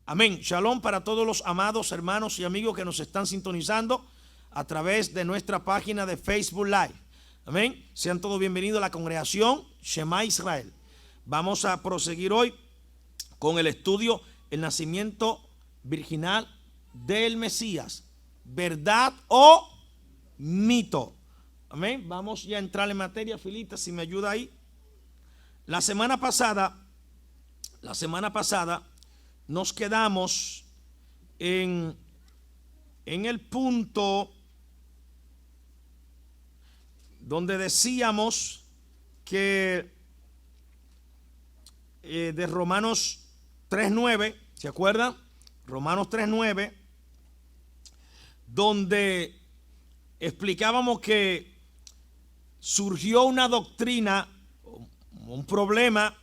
Amén. Shalom para todos los amados hermanos y amigos que nos están sintonizando a través de nuestra página de Facebook Live. Amén. Sean todos bienvenidos a la congregación Shema Israel. Vamos a proseguir hoy con el estudio El nacimiento virginal del Mesías. ¿Verdad o mito? Amén. Vamos ya a entrar en materia. Filita, si me ayuda ahí. La semana pasada nos quedamos en el punto donde decíamos que de Romanos 3:9, ¿se acuerdan? Romanos 3:9, donde explicábamos que surgió una doctrina, un problema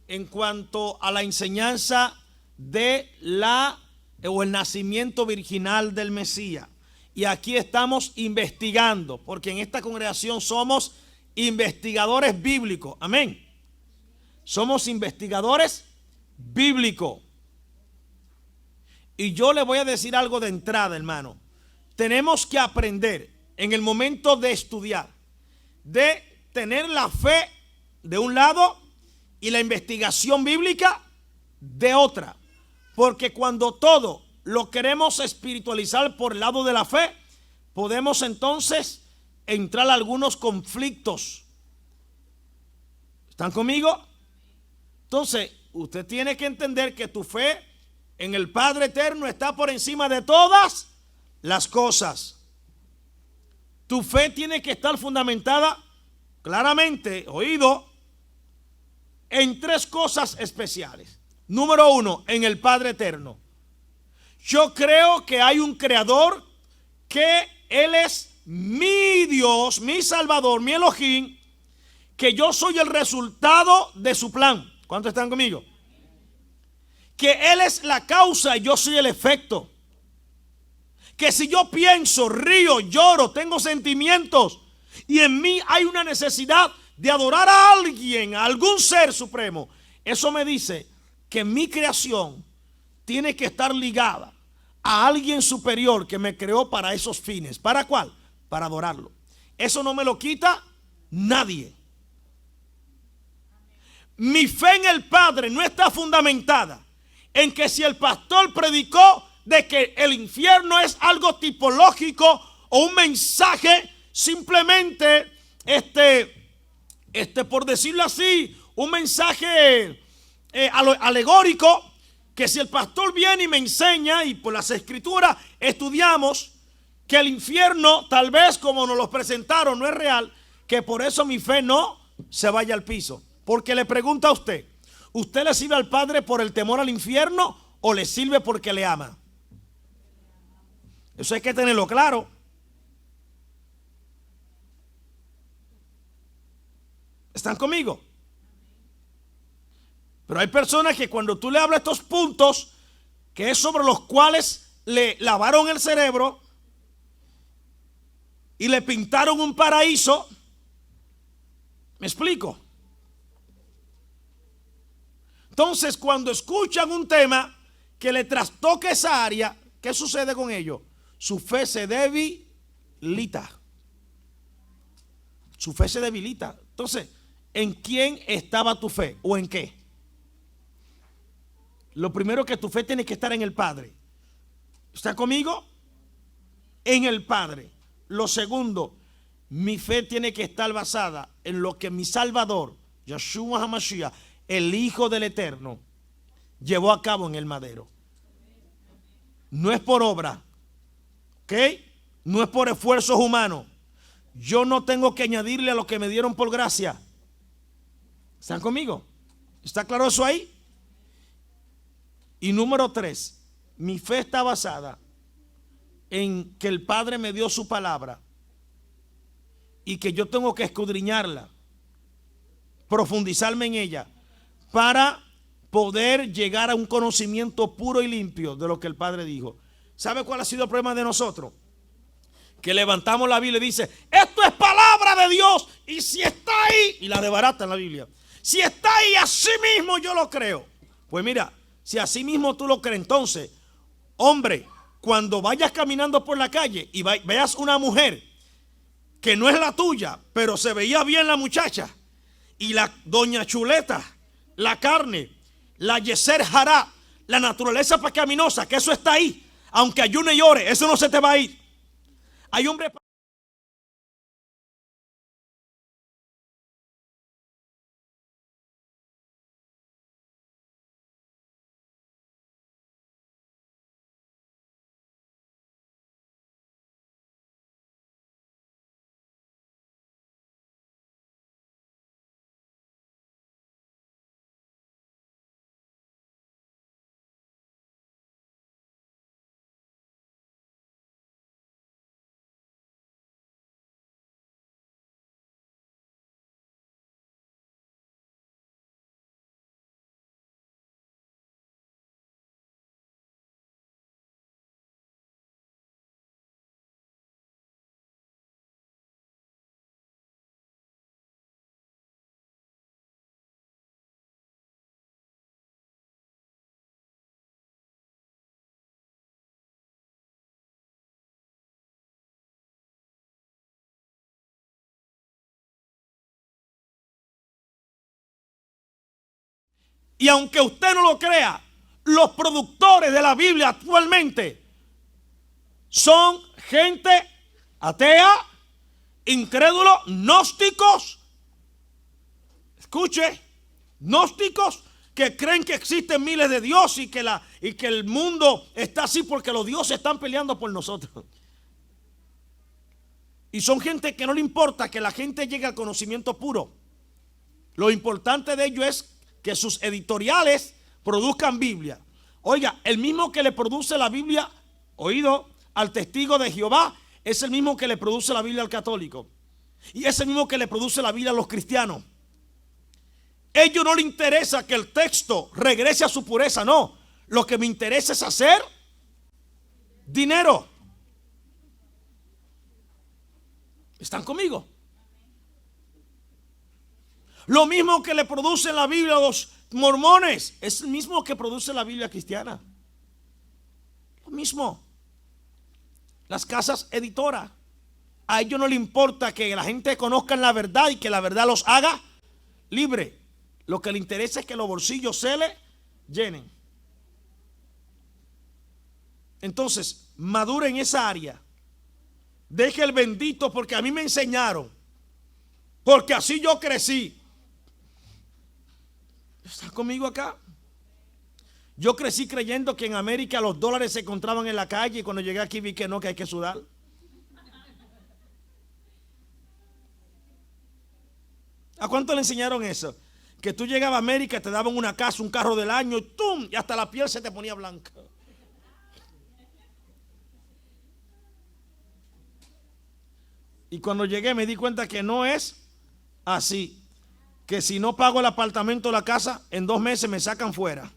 en cuanto a la enseñanza de el nacimiento virginal del Mesías. Y aquí estamos investigando, porque en esta congregación somos investigadores bíblicos. Amén. Somos investigadores bíblicos. Y yo le voy a decir algo de entrada, hermano. Tenemos que aprender en el momento de estudiar, de tener la fe de un lado y la investigación bíblica de otra. Porque cuando todo lo queremos espiritualizar por el lado de la fe, podemos entonces entrar a algunos conflictos. ¿Están conmigo? Entonces, usted tiene que entender que tu fe en el Padre Eterno está por encima de todas las cosas. Tu fe tiene que estar fundamentada claramente, oído, en tres cosas especiales. Número uno, en el Padre Eterno. Yo creo que hay un creador, que Él es mi Dios, mi Salvador, mi Elohim, que yo soy el resultado de su plan. ¿Cuántos están conmigo? Que Él es la causa y yo soy el efecto. Que si yo pienso, río, lloro, tengo sentimientos y en mí hay una necesidad de adorar a alguien, a algún ser supremo, eso me dice que mi creación tiene que estar ligada a alguien superior que me creó para esos fines. ¿Para cuál? Para adorarlo. Eso no me lo quita nadie. Mi fe en el Padre no está fundamentada en que si el pastor predicó de que el infierno es algo tipológico o un mensaje simplemente por decirlo así, un mensaje alegórico, que si el pastor viene y me enseña y por las escrituras estudiamos que el infierno tal vez como nos lo presentaron no es real, que por eso mi fe no se vaya al piso. Porque le pregunto a usted, ¿usted le sirve al Padre por el temor al infierno o le sirve porque le ama? Eso hay que tenerlo claro. ¿Están conmigo? Pero hay personas que cuando tú le hablas estos puntos, que es sobre los cuales le lavaron el cerebro y le pintaron un paraíso, ¿me explico? Entonces, cuando escuchan un tema que le trastoque esa área, ¿qué sucede con ellos? Su fe se debilita. Su fe se debilita. Entonces, ¿en quién estaba tu fe o en qué? Lo primero, que tu fe tiene que estar en el Padre. ¿Está conmigo? En el Padre. Lo segundo, mi fe tiene que estar basada en lo que mi Salvador, Yeshua HaMashiach, el Hijo del Eterno, llevó a cabo en el madero. No es por obra, ¿ok? No es por esfuerzos humanos. Yo no tengo que añadirle a lo que me dieron por gracia. ¿Están conmigo? ¿Está claro eso ahí? Y número 3, mi fe está basada en que el Padre me dio su palabra y que yo tengo que escudriñarla, profundizarme en ella para poder llegar a un conocimiento puro y limpio de lo que el Padre dijo. ¿Sabe cuál ha sido el problema de nosotros? Que levantamos la Biblia y dice, esto es palabra de Dios, y si está ahí, y la desbarata en la Biblia, si está ahí, así mismo yo lo creo. Pues mira, Si así mismo tú lo crees, entonces, hombre, cuando vayas caminando por la calle y veas una mujer que no es la tuya, pero se veía bien la muchacha, y la doña chuleta, la carne, la yeser jará, la naturaleza pecaminosa, que eso está ahí, aunque ayune y ore, eso no se te va a ir. Hay hombres. Y aunque usted no lo crea, los productores de la Biblia actualmente son gente atea, incrédulos, gnósticos. Escuche, gnósticos que creen que existen miles de dioses y que el mundo está así porque los dioses están peleando por nosotros. Y son gente que no le importa que la gente llegue al conocimiento puro. Lo importante de ello es que sus editoriales produzcan Biblia. Oiga, el mismo que le produce la Biblia, oído, al testigo de Jehová, es el mismo que le produce la Biblia al católico. Y es el mismo que le produce la Biblia a los cristianos. A ellos no les interesa que el texto regrese a su pureza, no. Lo que me interesa es hacer dinero. ¿Están conmigo? Lo mismo que le produce la Biblia a los mormones es el mismo que produce la Biblia cristiana. Lo mismo. Las casas editoras, a ellos no les importa que la gente conozca la verdad y que la verdad los haga libre. Lo que le interesa es que los bolsillos se le llenen. Entonces, madure en esa área. Deje el bendito porque a mí me enseñaron, porque así yo crecí. ¿Está conmigo acá? Yo crecí creyendo que en América los dólares se encontraban en la calle y cuando llegué aquí vi que no, que hay que sudar. ¿A cuánto le enseñaron eso? Que tú llegabas a América, te daban una casa, un carro del año, ¡tum! Y hasta la piel se te ponía blanca. Y cuando llegué me di cuenta que no es así. Que si no pago el apartamento o la casa, en 2 meses me sacan fuera.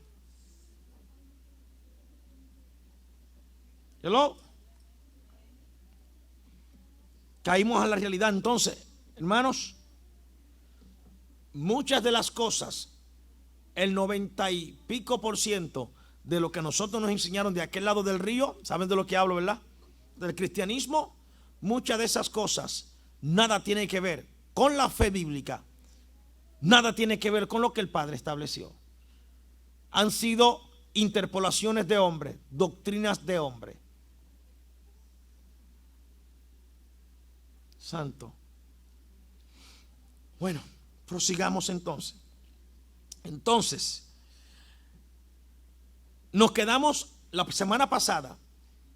¿Hello? Caímos a la realidad. Entonces, hermanos, muchas de las cosas, el 90 y pico % de lo que nosotros nos enseñaron de aquel lado del río, ¿saben de lo que hablo, verdad? Del cristianismo, muchas de esas cosas nada tiene que ver con la fe bíblica, nada tiene que ver con lo que el Padre estableció. Han sido interpolaciones de hombres, doctrinas de hombres. Santo. Bueno, prosigamos entonces. Entonces, nos quedamos la semana pasada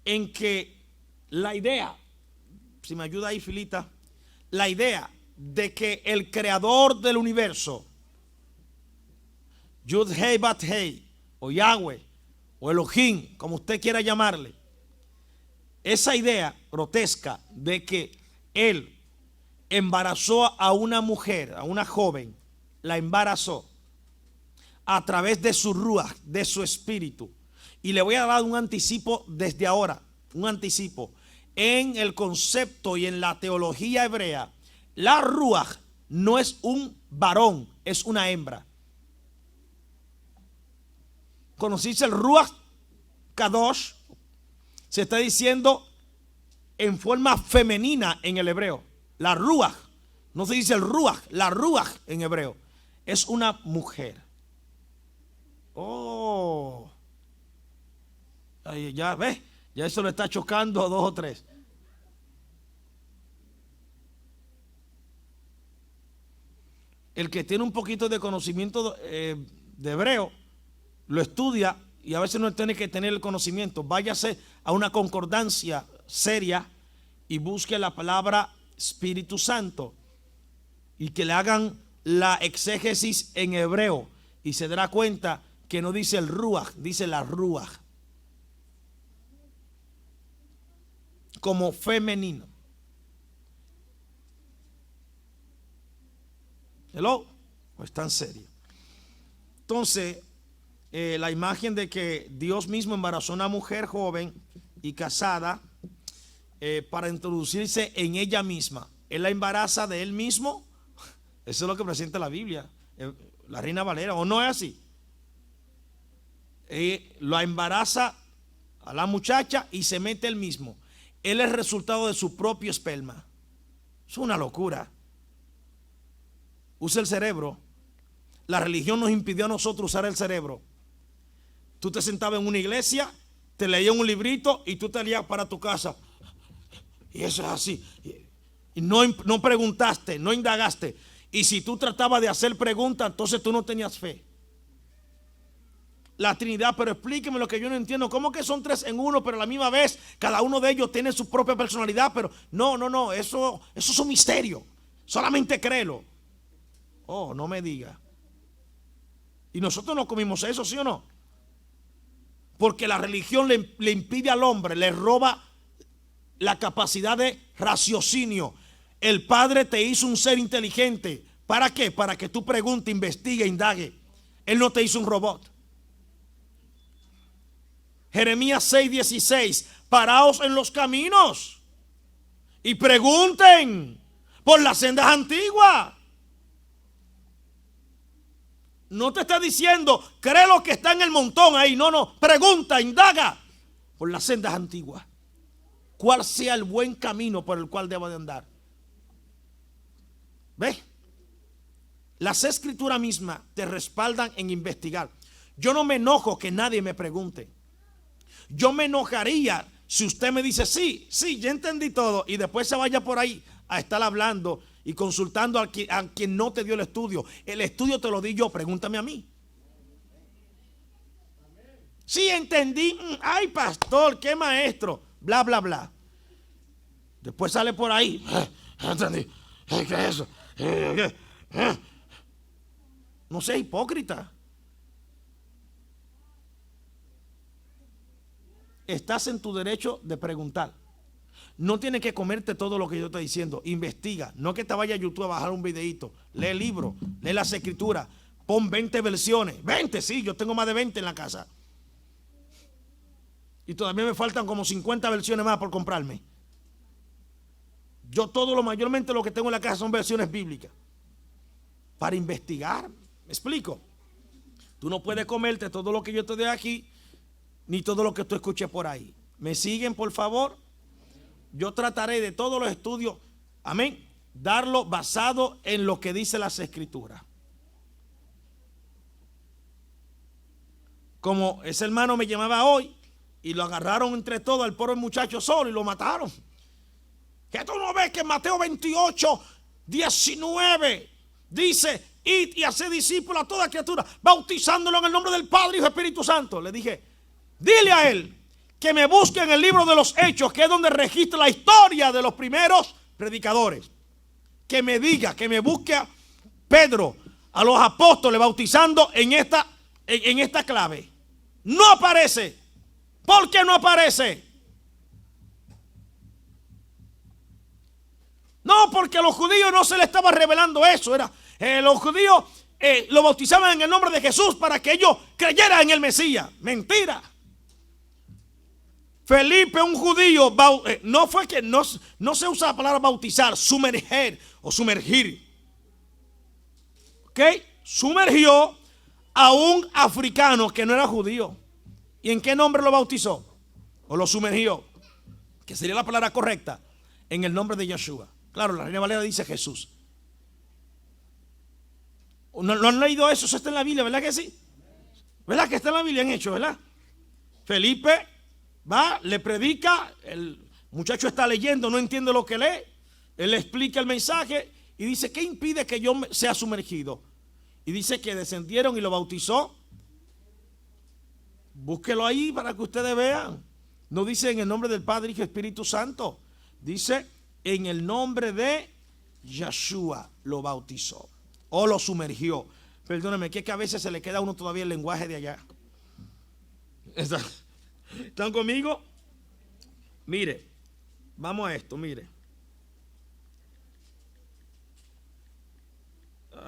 en que la idea, si me ayuda ahí Filita, la idea de que el creador del universo, Yud Hei Bat Hei, o Yahweh, o Elohim, como usted quiera llamarle, esa idea grotesca de que él embarazó a una mujer, a una joven, la embarazó a través de su ruach, de su espíritu. Y le voy a dar un anticipo desde ahora, un anticipo. En el concepto y en la teología hebrea, la ruach no es un varón, es una hembra. cuando se dice el Ruach Kadosh, se está diciendo en forma femenina en el hebreo. La Ruach, no se dice el Ruach, la Ruach en hebreo es una mujer. Oh, ya ves, ya eso le está chocando a dos o tres. El que tiene un poquito de conocimiento de hebreo lo estudia y a veces no tiene que tener el conocimiento. Váyase a una concordancia seria y busque la palabra Espíritu Santo y que le hagan la exégesis en hebreo y se dará cuenta que no dice el Ruach, dice la Ruach como femenino. Hello, no es tan serio. Entonces, la imagen de que Dios mismo embarazó a una mujer joven y casada para introducirse en ella misma. Él la embaraza de él mismo. Eso es lo que presenta la Biblia, la Reina Valera, ¿o no es así? La embaraza a la muchacha y se mete él mismo. Él es el resultado de su propio esperma. Es una locura. Usa el cerebro. La religión nos impidió a nosotros usar el cerebro. Tú te sentabas en una iglesia, te leían un librito y tú te leías para tu casa. Y eso es así. Y no preguntaste, no indagaste. Y si tú tratabas de hacer preguntas, entonces tú no tenías fe. La Trinidad, pero explíqueme lo que yo no entiendo. ¿Cómo que son tres en uno, pero a la misma vez cada uno de ellos tiene su propia personalidad? Pero no, eso es un misterio. Solamente créelo. Oh, no me diga. Y nosotros no comimos eso, ¿sí o no? Porque la religión le impide al hombre, le roba la capacidad de raciocinio. El Padre te hizo un ser inteligente. ¿Para qué? Para que tú preguntes, investigue, indague. Él no te hizo un robot. Jeremías 6:16. Paraos en los caminos y pregunten por las sendas antiguas. No te está diciendo, cree lo que está en el montón ahí. No, pregunta, indaga por las sendas antiguas. ¿Cuál sea el buen camino por el cual debo de andar? ¿Ves? Las escrituras mismas te respaldan en investigar. Yo no me enojo que nadie me pregunte. Yo me enojaría si usted me dice, sí, ya entendí todo, y después se vaya por ahí a estar hablando y consultando a quien no te dio el estudio. El estudio te lo di yo, pregúntame a mí. Sí, entendí. Ay, pastor, qué maestro. Bla, bla, bla. Después sale por ahí. Entendí. ¿Qué es eso? No seas hipócrita. Estás en tu derecho de preguntar. No tienes que comerte todo lo que yo estoy diciendo. Investiga. No que te vaya a YouTube a bajar un videito. Lee el libro, lee las escrituras. Pon 20 versiones. 20, sí, yo tengo más de 20 en la casa. Y todavía me faltan como 50 versiones más por comprarme. Yo mayormente lo que tengo en la casa son versiones bíblicas. Para investigar. ¿Me explico? Tú no puedes comerte todo lo que yo te doy aquí, ni todo lo que tú escuches por ahí. ¿Me siguen, por favor? Yo trataré de todos los estudios, amén, darlo basado en lo que dice las escrituras. Como ese hermano me llamaba hoy y lo agarraron entre todos al pobre muchacho solo y lo mataron. Que tú no ves que en Mateo 28:19 dice, id y haced discípulos a toda criatura, bautizándolo en el nombre del Padre, Hijo y Espíritu Santo. Le dije, dile a él que me busque en el libro de los Hechos, que es donde registra la historia de los primeros predicadores. Que me diga, que me busque a Pedro, a los apóstoles bautizando en esta clave. No aparece. ¿Por qué no aparece? No, porque a los judíos no se les estaba revelando eso. Los judíos lo bautizaban en el nombre de Jesús para que ellos creyeran en el Mesías. Mentira. Felipe, un judío, no fue que no se usa la palabra bautizar, sumerger o sumergir. ¿Ok? Sumergió a un africano que no era judío. ¿Y en qué nombre lo bautizó? O lo sumergió, que sería la palabra correcta, en el nombre de Yeshua. Claro, la Reina Valera dice Jesús. ¿No han leído eso? Eso está en la Biblia, ¿verdad que sí? ¿Verdad que está en la Biblia en Hechos, verdad? Felipe va, le predica, el muchacho está leyendo, no entiende lo que lee. Él le explica el mensaje y dice, ¿qué impide que yo sea sumergido? Y dice que descendieron y lo bautizó. Búsquelo ahí para que ustedes vean. No dice en el nombre del Padre, Hijo y Espíritu Santo. Dice en el nombre de Yeshua lo bautizó o lo sumergió. Perdónenme, que a veces se le queda a uno todavía el lenguaje de allá. ¿Están conmigo? Mire, vamos a esto, mire.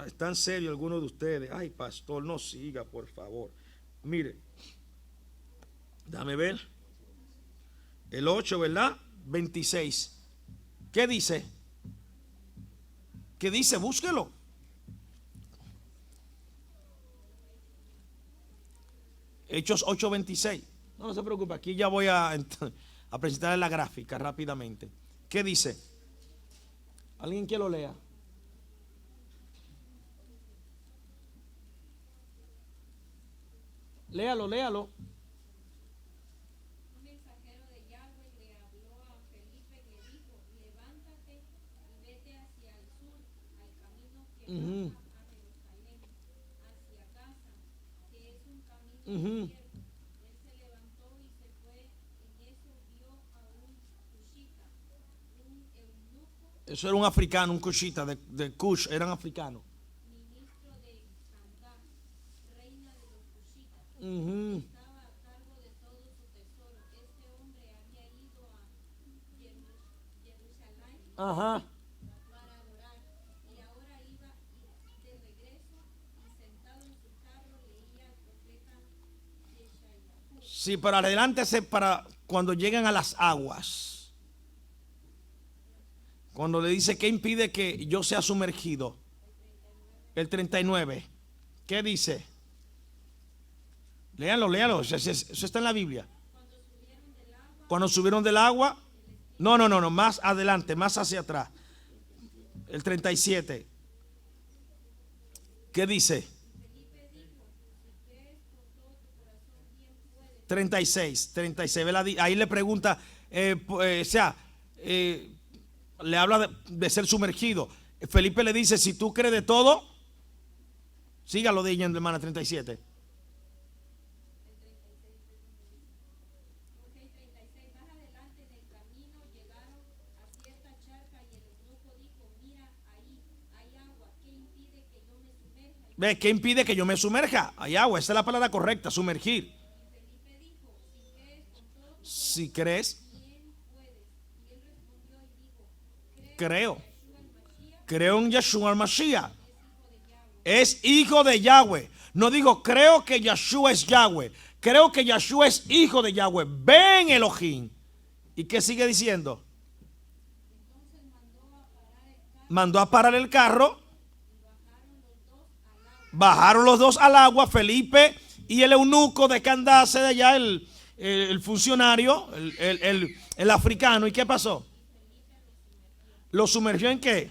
Están serios algunos de ustedes. Ay, pastor, no siga, por favor. Mire, dame ver. El 8, ¿verdad? 26. ¿Qué dice? ¿Qué dice? Búsquelo. Hechos 8:26. No se preocupe, aquí ya voy a presentarle la gráfica rápidamente. ¿Qué dice? ¿Alguien que lo lea? Léalo, léalo. Un mensajero de Yahweh le habló a Felipe y le dijo, levántate y vete hacia el sur, al camino que baja a Jerusalén, hacia Gaza, que es un camino desierto. Él se levantó y se fue, en eso vio a un cushita, un eunuco. Eso era un africano, un cushita de Cush, eran africanos. Ministro de Candá, reina de los cushitas. Estaba a cargo de todo su tesoro. Este hombre había ido a Jerusalén Ajá. para adorar y ahora iba de regreso y sentado en su carro leía al profeta Yeshaya. Sí, pero adelante para cuando llegan a las aguas. Cuando le dice que impide que yo sea sumergido. El 39. ¿Qué dice? Léanlo, léanlo. Eso está en la Biblia. Cuando subieron del agua. No. Más adelante, más hacia atrás. El 37. ¿Qué dice? 36. Ahí le pregunta, le habla de ser sumergido. Felipe le dice, si tú crees de todo, sígalo de ella, hermana, 37. Porque el 36 más adelante en el camino llegaron a cierta charca y el eunuco dijo, mira, ahí hay agua, ¿qué impide que yo me sumerja? ¿Ve? ¿Qué impide que yo me sumerja? Hay agua, esa es la palabra correcta, sumergir. Y Felipe dijo, si crees con todo tu Si crees, bien puedes. Y él respondió y dijo, creo. Yeshua el Mashiach Creo en Yeshua el Mashiach. es hijo de Yahweh. Es hijo de Yahweh. No digo creo que Yeshua es Yahweh. Creo que Yeshua es hijo de Yahweh. Ven Elohim. ¿Y qué sigue diciendo? Entonces Mandó a parar el carro. Bajaron los dos al agua. Felipe y el eunuco de Candace de allá, el funcionario, el africano. ¿Y qué pasó? ¿Lo sumergió en qué?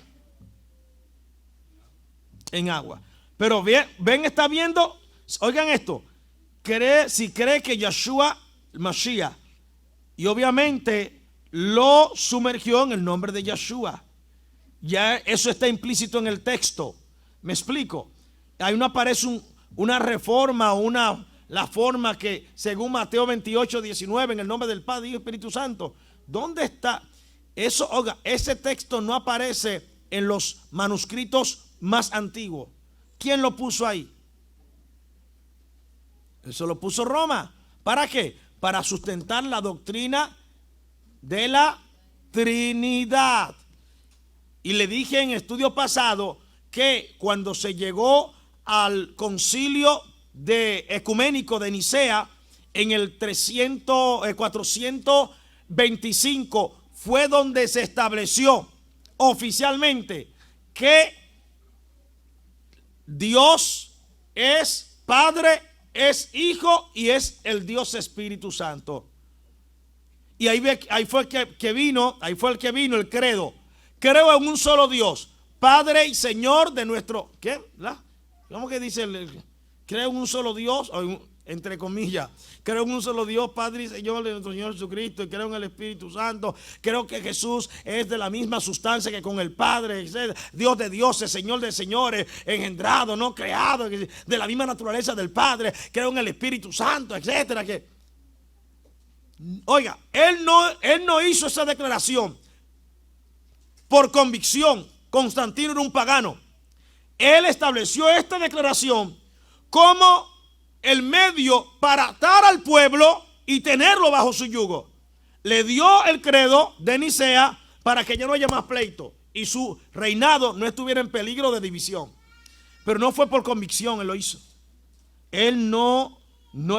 En agua. Pero ven, está viendo. Oigan esto. Si cree que Yeshua Mashiach, y obviamente lo sumergió en el nombre de Yeshua. Ya eso está implícito en el texto. ¿Me explico? Ahí no aparece una reforma o la forma que según Mateo 28:19 en el nombre del Padre, Hijo y Espíritu Santo. ¿Dónde está? Eso, oiga, ese texto no aparece en los manuscritos más antiguos. ¿Quién lo puso ahí? Eso lo puso Roma. ¿Para qué? Para sustentar la doctrina de la Trinidad. Y le dije en estudio pasado que cuando se llegó al concilio ecuménico de Nicea en el 425 fue donde se estableció oficialmente que Dios es Padre, es Hijo y es el Dios Espíritu Santo. Y ahí fue el que vino el credo. Creo en un solo Dios, Padre y Señor de nuestro, ¿qué? ¿Cómo que dice? Creo en un solo Dios, entre comillas, creo en un solo Dios, Padre y Señor de nuestro Señor Jesucristo, y creo en el Espíritu Santo. Creo que Jesús es de la misma sustancia que con el Padre, Dios de dioses, Señor de señores, engendrado, no creado, de la misma naturaleza del Padre. Creo en el Espíritu Santo, etcétera. Oiga, él no hizo esa declaración por convicción. Constantino era un pagano. Él estableció esta declaración como el medio para atar al pueblo y tenerlo bajo su yugo. Le dio el credo de Nicea para que ya no haya más pleito y su reinado no estuviera en peligro de división. Pero no fue por convicción, él lo hizo. Él no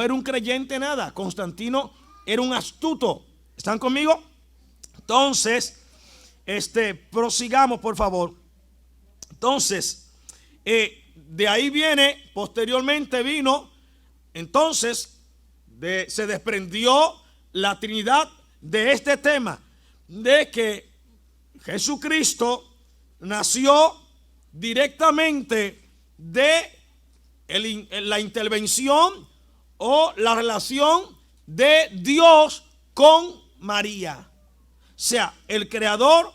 era un creyente nada. Constantino era un astuto. ¿Están conmigo? Entonces, prosigamos, por favor. Entonces, de ahí posteriormente vino, entonces, se desprendió la Trinidad de este tema, de que Jesucristo nació directamente de la intervención o la relación de Dios con María. O sea, el Creador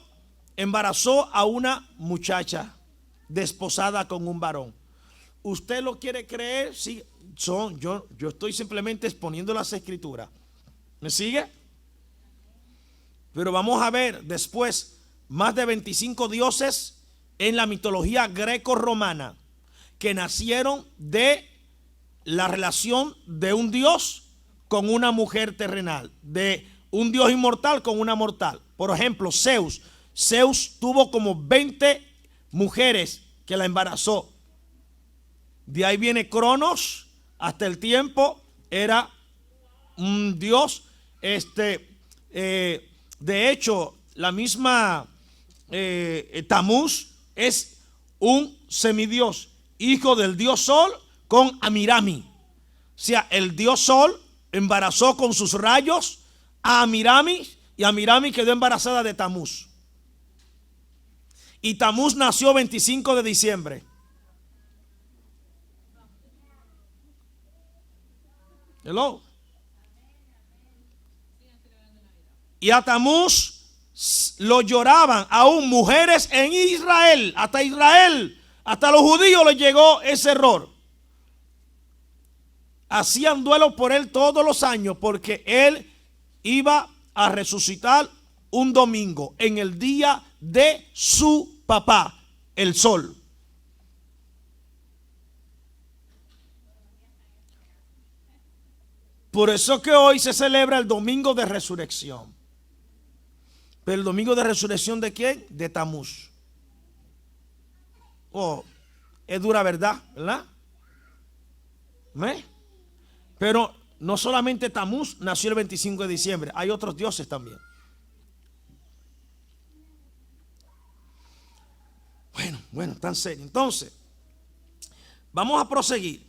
embarazó a una muchacha desposada con un varón. ¿Usted lo quiere creer? Sí, yo estoy simplemente exponiendo las escrituras. ¿Me sigue? Pero vamos a ver después más de 25 dioses en la mitología greco-romana que nacieron de la relación de un dios con una mujer terrenal, de un dios inmortal con una mortal. Por ejemplo, Zeus tuvo como 20 mujeres que la embarazó. De ahí viene Cronos, hasta el tiempo era un dios. De hecho, la misma Tamuz es un semidios, hijo del dios Sol con Amirami. O sea, el dios Sol embarazó con sus rayos a Amirami y Amirami quedó embarazada de Tamuz. Y Tamuz nació 25 de diciembre. Hello. Y a Tamuz lo lloraban aún mujeres en Israel. Hasta los judíos les llegó ese error. Hacían duelo por él todos los años porque él iba a resucitar un domingo en el día de su papá, el sol. Por eso que hoy se celebra el domingo de resurrección. Pero el domingo de resurrección ¿de quién? De Tamuz. Oh, es dura verdad, ¿verdad? Pero no solamente Tamuz nació el 25 de diciembre, hay otros dioses también. Bueno, tan serio. Entonces, vamos a proseguir.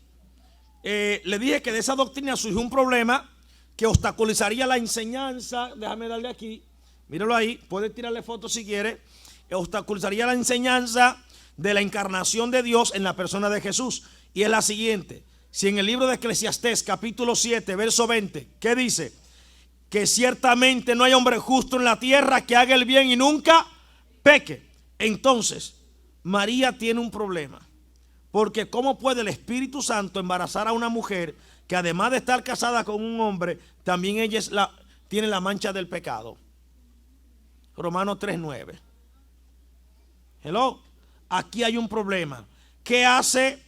Le dije que de esa doctrina surgió un problema que obstaculizaría la enseñanza. Déjame darle aquí, míralo ahí, puede tirarle fotos si quiere. Obstaculizaría la enseñanza de la encarnación de Dios en la persona de Jesús. Y es la siguiente: si en el libro de Eclesiastés capítulo 7 verso 20, ¿qué dice? Que ciertamente no hay hombre justo en la tierra que haga el bien y nunca peque. Entonces María tiene un problema, porque ¿cómo puede el Espíritu Santo embarazar a una mujer que además de estar casada con un hombre, también ella tiene la mancha del pecado? Romanos 3:9. Hello. Aquí hay un problema. ¿Qué hace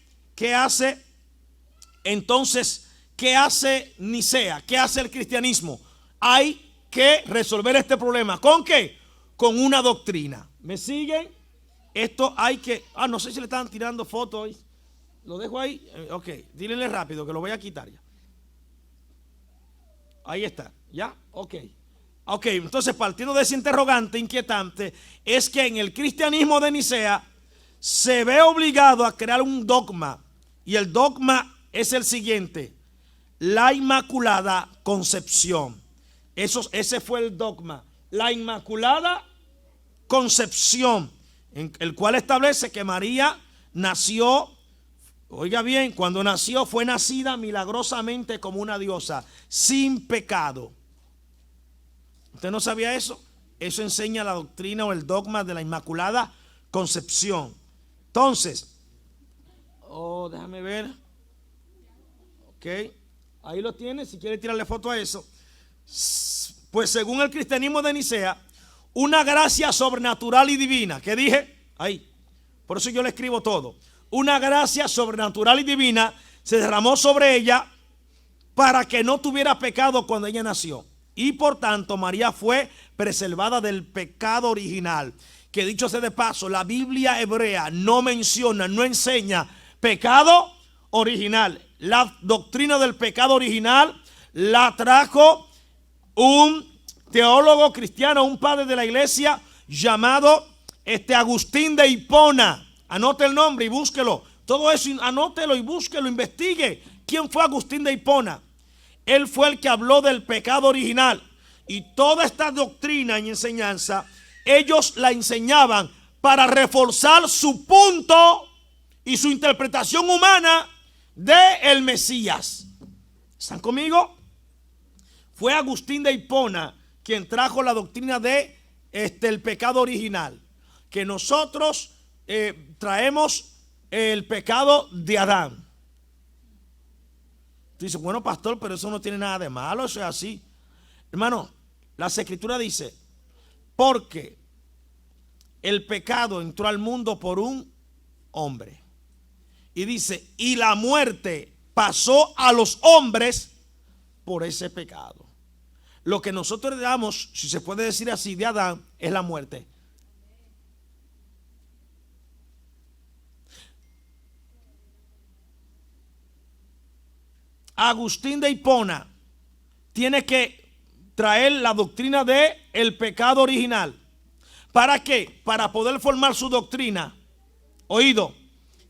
entonces? ¿Qué hace Nicea? ¿Qué hace el cristianismo? Hay que resolver este problema. ¿Con qué? Con una doctrina. ¿Me siguen? Esto hay que... no sé si le están tirando fotos hoy. Lo dejo ahí. Ok, dílenle rápido que lo voy a quitar ya. Ahí está. ¿Ya? Ok, entonces partiendo de ese interrogante inquietante, es que en el cristianismo de Nicea se ve obligado a crear un dogma. Y el dogma es el siguiente: la Inmaculada Concepción. Ese fue el dogma, la Inmaculada Concepción, en el cual establece que María nació, oiga bien, cuando nació fue nacida milagrosamente como una diosa, sin pecado. ¿Usted no sabía eso? Eso enseña la doctrina o el dogma de la Inmaculada Concepción. Entonces, déjame ver. Ok, ahí lo tiene, si quiere tirarle foto a eso. Pues según el cristianismo de Nicea, una gracia sobrenatural y divina. ¿Qué dije? Ahí. Por eso yo le escribo todo. Una gracia sobrenatural y divina se derramó sobre ella para que no tuviera pecado cuando ella nació. Y por tanto María fue preservada del pecado original. Que dicho sea de paso, la Biblia hebrea no menciona, no enseña pecado original. La doctrina del pecado original la trajo un teólogo cristiano, un padre de la iglesia llamado Agustín de Hipona. Anote el nombre y búsquelo. Todo eso anótelo y búsquelo, investigue. ¿Quién fue Agustín de Hipona? Él fue el que habló del pecado original. Y toda esta doctrina y enseñanza, ellos la enseñaban para reforzar su punto y su interpretación humana de el Mesías. ¿Están conmigo? Fue Agustín de Hipona quien trajo la doctrina de el pecado original, que nosotros traemos el pecado de Adán. Tú dices, bueno, pastor, pero eso no tiene nada de malo, eso es así. Hermano, la Escritura dice, porque el pecado entró al mundo por un hombre. Y dice, y la muerte pasó a los hombres por ese pecado. Lo que nosotros heredamos, si se puede decir así, de Adán, es la muerte. Agustín de Hipona tiene que traer la doctrina de el pecado original. ¿Para qué? Para poder formar su doctrina, oído,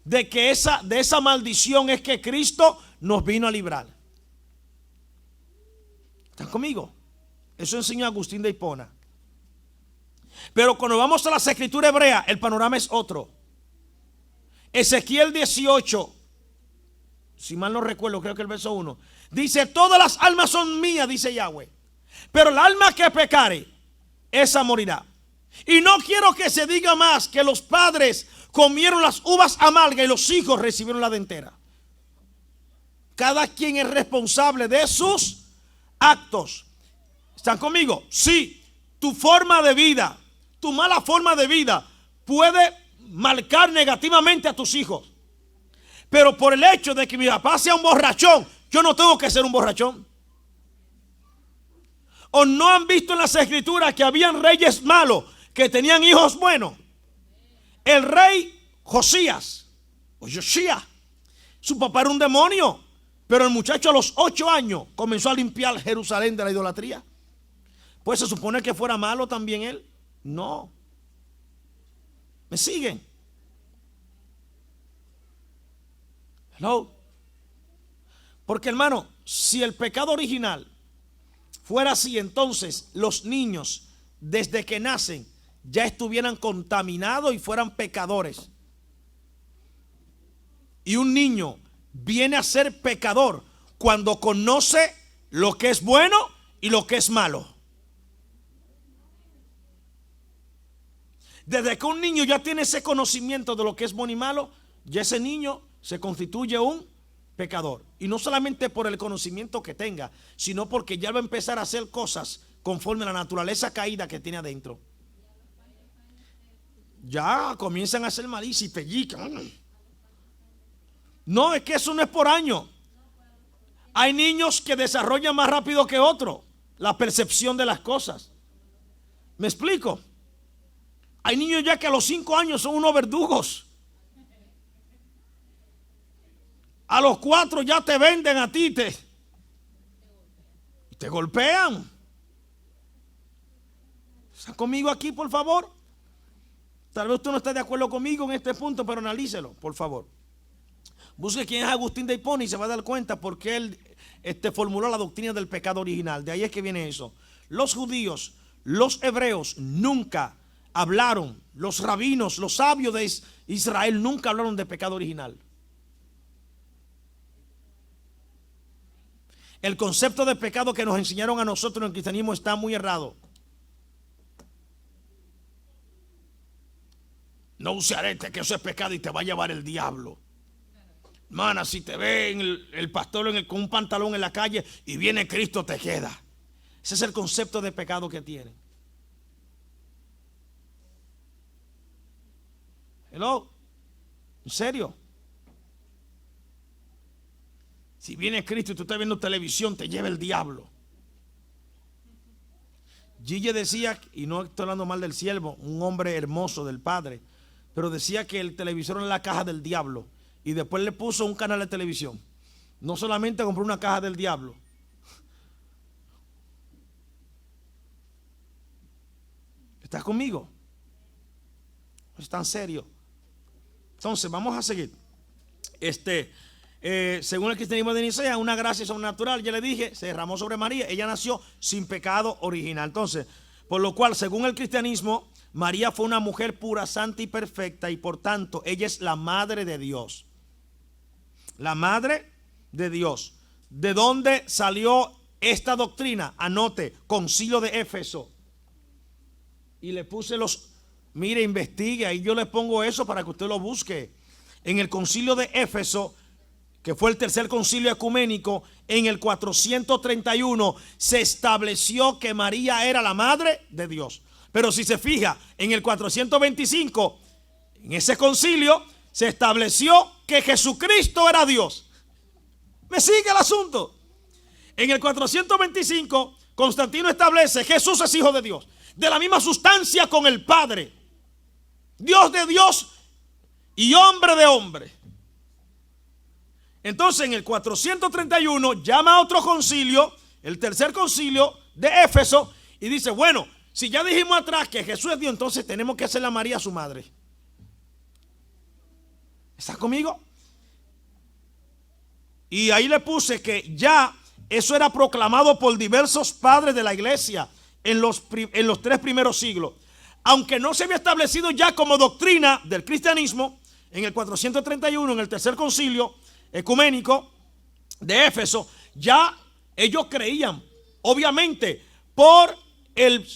de que de esa maldición es que Cristo nos vino a librar. ¿Están conmigo? Eso enseñó Agustín de Hipona. Pero cuando vamos a las escrituras hebreas, el panorama es otro. Ezequiel 18, si mal no recuerdo, creo que el verso 1, dice, todas las almas son mías, dice Yahweh, pero el alma que pecare, esa morirá. Y no quiero que se diga más que los padres comieron las uvas amargas y los hijos recibieron la dentera. Cada quien es responsable de sus actos. ¿Están conmigo? Sí, tu forma de vida, tu mala forma de vida puede marcar negativamente a tus hijos. Pero por el hecho de que mi papá sea un borrachón, yo no tengo que ser un borrachón. ¿O no han visto en las escrituras que habían reyes malos que tenían hijos buenos? El rey Josías o Josías, su papá era un demonio, pero el muchacho a los 8 años comenzó a limpiar Jerusalén de la idolatría. Pues se supone que fuera malo también él. No. ¿Me siguen? Hello. Porque hermano, si el pecado original fuera así, entonces los niños desde que nacen ya estuvieran contaminados y fueran pecadores. Y un niño viene a ser pecador cuando conoce lo que es bueno y lo que es malo. Desde que un niño ya tiene ese conocimiento de lo que es bueno y malo, ya ese niño se constituye un pecador. Y no solamente por el conocimiento que tenga, sino porque ya va a empezar a hacer cosas conforme a la naturaleza caída que tiene adentro. Ya comienzan a hacer malicia y pellican. No, es que eso no es por año. Hay niños que desarrollan más rápido que otros la percepción de las cosas. ¿Me explico? Hay niños ya que a los 5 años son unos verdugos. A los 4 ya te venden a ti, te golpean. ¿Está conmigo aquí, por favor? Tal vez usted no esté de acuerdo conmigo en este punto, pero analícelo, por favor. Busque quién es Agustín de Hipona y se va a dar cuenta por qué él formuló la doctrina del pecado original. De ahí es que viene eso. Los judíos, los hebreos nunca hablaron, los rabinos, los sabios de Israel nunca hablaron de pecado original. El concepto de pecado que nos enseñaron a nosotros en el cristianismo está muy errado. No use arete, que eso es pecado y te va a llevar el diablo. Hermana, si te ve el pastor con un pantalón en la calle y viene Cristo, te queda. Ese es el concepto de pecado que tienen. Hello, ¿en serio? Si viene Cristo y tú estás viendo televisión, te lleva el diablo. Gille decía, y no estoy hablando mal del siervo, un hombre hermoso del Padre, pero decía que el televisor era la caja del diablo. Y después le puso un canal de televisión. No solamente compró una caja del diablo. ¿Estás conmigo? Es tan serio. Entonces, vamos a seguir. Según el cristianismo de Nicea, una gracia sobrenatural, ya le dije, se derramó sobre María. Ella nació sin pecado original. Entonces, por lo cual, según el cristianismo, María fue una mujer pura, santa y perfecta, y por tanto, ella es la madre de Dios. La madre de Dios. ¿De dónde salió esta doctrina? Anote, Concilio de Éfeso. Y le puse mire, investigue, ahí yo le pongo eso para que usted lo busque. En el Concilio de Éfeso, que fue el tercer concilio ecuménico, en el 431 se estableció que María era la madre de Dios. Pero si se fija, en el 425, en ese concilio, se estableció que Jesucristo era Dios. ¿Me sigue el asunto? En el 425, Constantino establece: Jesús es hijo de Dios, de la misma sustancia con el Padre, Dios de Dios y hombre de hombre. Entonces en el 431 llama a otro concilio, el tercer concilio de Éfeso, y dice: bueno, si ya dijimos atrás que Jesús es Dios, entonces tenemos que hacerle a María su madre. ¿Está conmigo? Y ahí le puse que ya eso era proclamado por diversos padres de la iglesia en los 3 primeros siglos. Aunque no se había establecido ya como doctrina del cristianismo, en el 431, en el tercer concilio ecuménico de Éfeso, ya ellos creían, obviamente, por el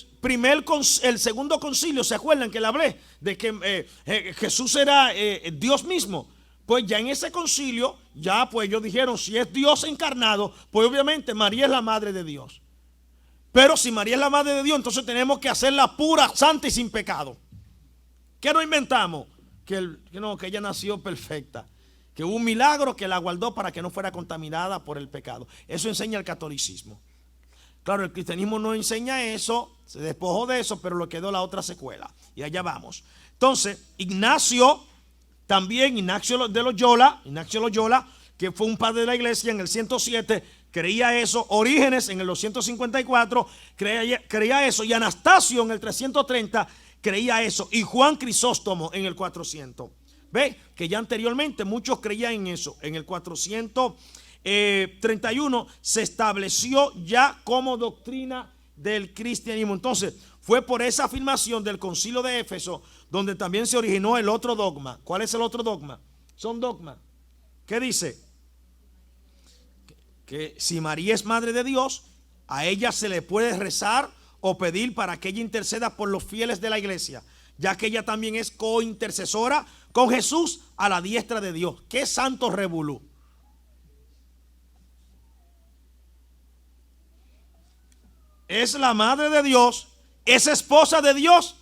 segundo concilio. ¿Se acuerdan que le hablé de que Jesús era Dios mismo? Pues ya en ese concilio, ya pues ellos dijeron, si es Dios encarnado, pues obviamente María es la madre de Dios. Pero si María es la madre de Dios, entonces tenemos que hacerla pura, santa y sin pecado. ¿Qué nos inventamos? Que ella nació perfecta, que hubo un milagro que la guardó para que no fuera contaminada por el pecado. Eso enseña el catolicismo. Claro, el cristianismo no enseña eso, se despojó de eso, pero le quedó la otra secuela. Y allá vamos. Entonces, Ignacio de Loyola, que fue un padre de la iglesia en el 107, creía eso. Orígenes en el 254 creía eso. Y Anastasio en el 330 creía eso. Y Juan Crisóstomo en el 400. ¿Ve? Que ya anteriormente muchos creían en eso. En el 431 se estableció ya como doctrina del cristianismo. Entonces, fue por esa afirmación del concilio de Éfeso donde también se originó el otro dogma. ¿Cuál es el otro dogma? Son dogmas. ¿Qué dice? Que si María es madre de Dios, a ella se le puede rezar o pedir para que ella interceda por los fieles de la iglesia, ya que ella también es cointercesora con Jesús a la diestra de Dios. ¡Qué santo revolú! Es la madre de Dios, es esposa de Dios,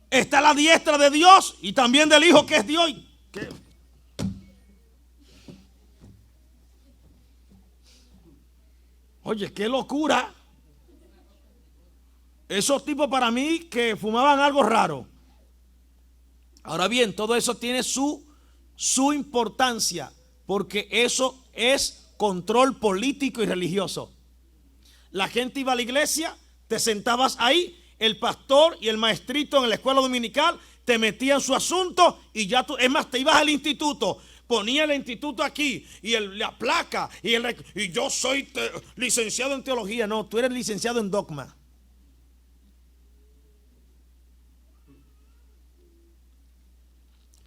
está a la diestra de Dios y también del Hijo que es Dios. ¿Qué? Oye, qué locura. Esos tipos para mí que fumaban algo raro. Ahora bien, todo eso tiene su importancia, porque eso es control político y religioso. La gente iba a la iglesia, te sentabas ahí, el pastor y el maestrito en la escuela dominical te metían su asunto y ya tú, es más, te ibas al instituto ponía el instituto aquí y la placa y yo soy licenciado en teología. No, tú eres licenciado en dogma.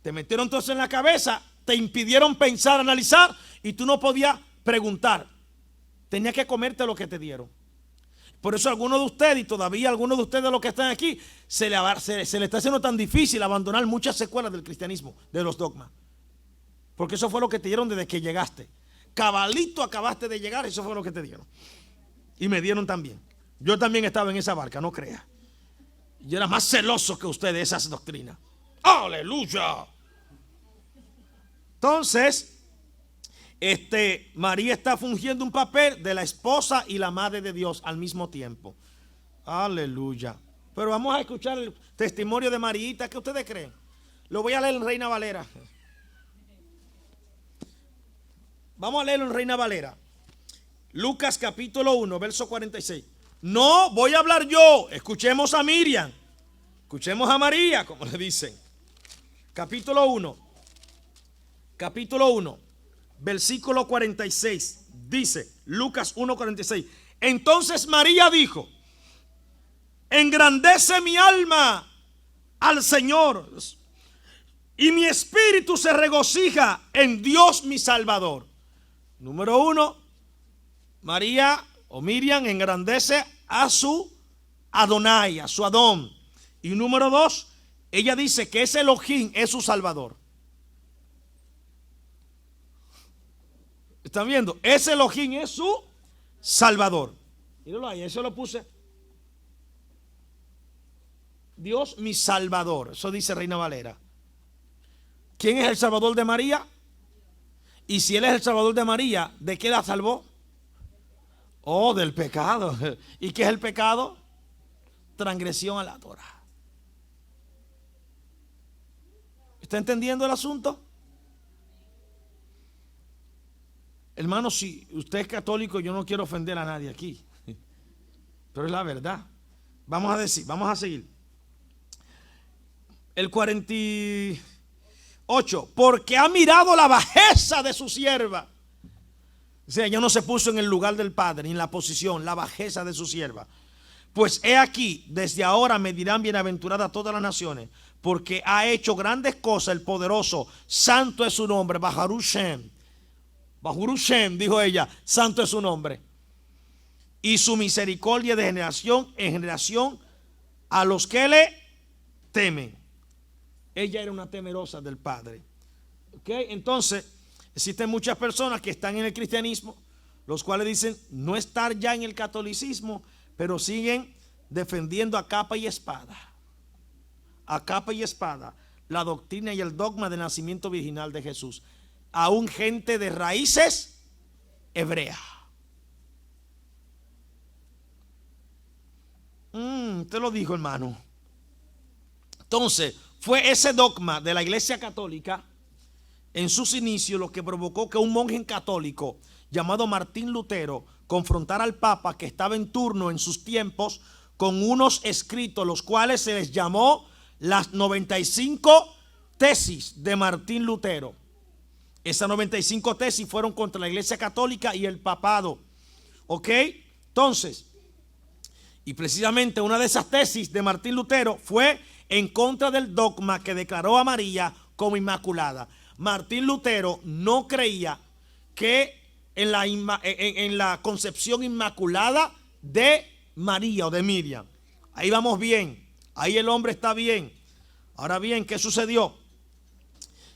Te metieron entonces en la cabeza, te impidieron pensar, analizar, y tú no podías preguntar. Tenías que comerte lo que te dieron. Por eso algunos de ustedes, y todavía algunos de ustedes de los que están aquí, se le está haciendo tan difícil abandonar muchas secuelas del cristianismo, de los dogmas. Porque eso fue lo que te dieron desde que llegaste. Cabalito acabaste de llegar, eso fue lo que te dieron. Y me dieron también. Yo también estaba en esa barca, no creas. Yo era más celoso que ustedes de esas doctrinas. ¡Aleluya! Entonces, María está fungiendo un papel de la esposa y la madre de Dios al mismo tiempo. Aleluya. Pero vamos a escuchar el testimonio de Mariita. ¿Qué ustedes creen? Lo voy a leer en Reina Valera. Vamos a leerlo en Reina Valera. Lucas capítulo 1, verso 46. No voy a hablar yo. Escuchemos a Miriam. Escuchemos a María, como le dicen. Capítulo 1. Capítulo 1. Versículo 46. Dice Lucas 1, 46. Entonces María dijo: engrandece mi alma al Señor, y mi espíritu se regocija en Dios mi Salvador. Número 1, María o Miriam engrandece a su Adonai, a su Adón. Y número 2, ella dice que ese Elohim es su Salvador. ¿Están viendo? Ese Elohim es su Salvador. Míralo ahí, eso lo puse. Dios mi Salvador. Eso dice Reina Valera. ¿Quién es el Salvador de María? Y si Él es el Salvador de María, ¿de qué la salvó? Oh, del pecado. ¿Y qué es el pecado? Transgresión a la Torah. ¿Está entendiendo el asunto? Hermano, si usted es católico, yo no quiero ofender a nadie aquí, pero es la verdad. Vamos a seguir. El 48. Porque ha mirado la bajeza de su sierva. O sea, ella no se puso en el lugar del Padre, ni en la posición, la bajeza de su sierva. Pues he aquí, desde ahora me dirán bienaventurada todas las naciones, porque ha hecho grandes cosas el poderoso, santo es su nombre, Baruch Shem. Baruch Shem, dijo ella, santo es su nombre. Y su misericordia de generación en generación a los que le temen. Ella era una temerosa del Padre. ¿Okay? Entonces, existen muchas personas que están en el cristianismo, los cuales dicen no estar ya en el catolicismo, pero siguen defendiendo a capa y espada. A capa y espada la doctrina y el dogma del nacimiento virginal de Jesús. Aún gente de raíces hebreas. Te lo dijo, hermano. Entonces, fue ese dogma de la Iglesia Católica en sus inicios lo que provocó que un monje católico llamado Martín Lutero confrontara al Papa, que estaba en turno en sus tiempos, con unos escritos, los cuales se les llamó las 95 tesis de Martín Lutero. Esas 95 tesis fueron contra la Iglesia Católica y el papado. ¿Ok? Entonces, y precisamente una de esas tesis de Martín Lutero fue en contra del dogma que declaró a María como inmaculada. Martín Lutero no creía que en la concepción inmaculada de María o de Miriam. Ahí vamos bien, ahí el hombre está bien. Ahora bien, ¿qué sucedió?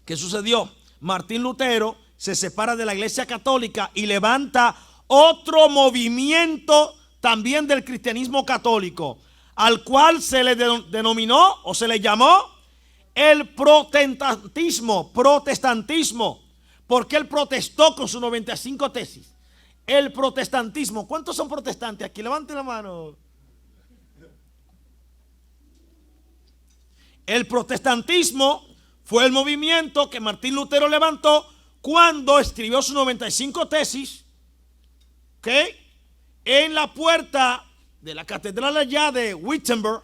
¿Qué sucedió? Martín Lutero se separa de la Iglesia Católica y levanta otro movimiento también del cristianismo católico, al cual se le denominó o se le llamó el protestantismo. Porque él protestó con sus 95 tesis. El protestantismo. ¿Cuántos son protestantes aquí? Levanten la mano. El protestantismo fue el movimiento que Martín Lutero levantó cuando escribió sus 95 tesis, ¿ok? En la puerta de la catedral allá de Wittenberg.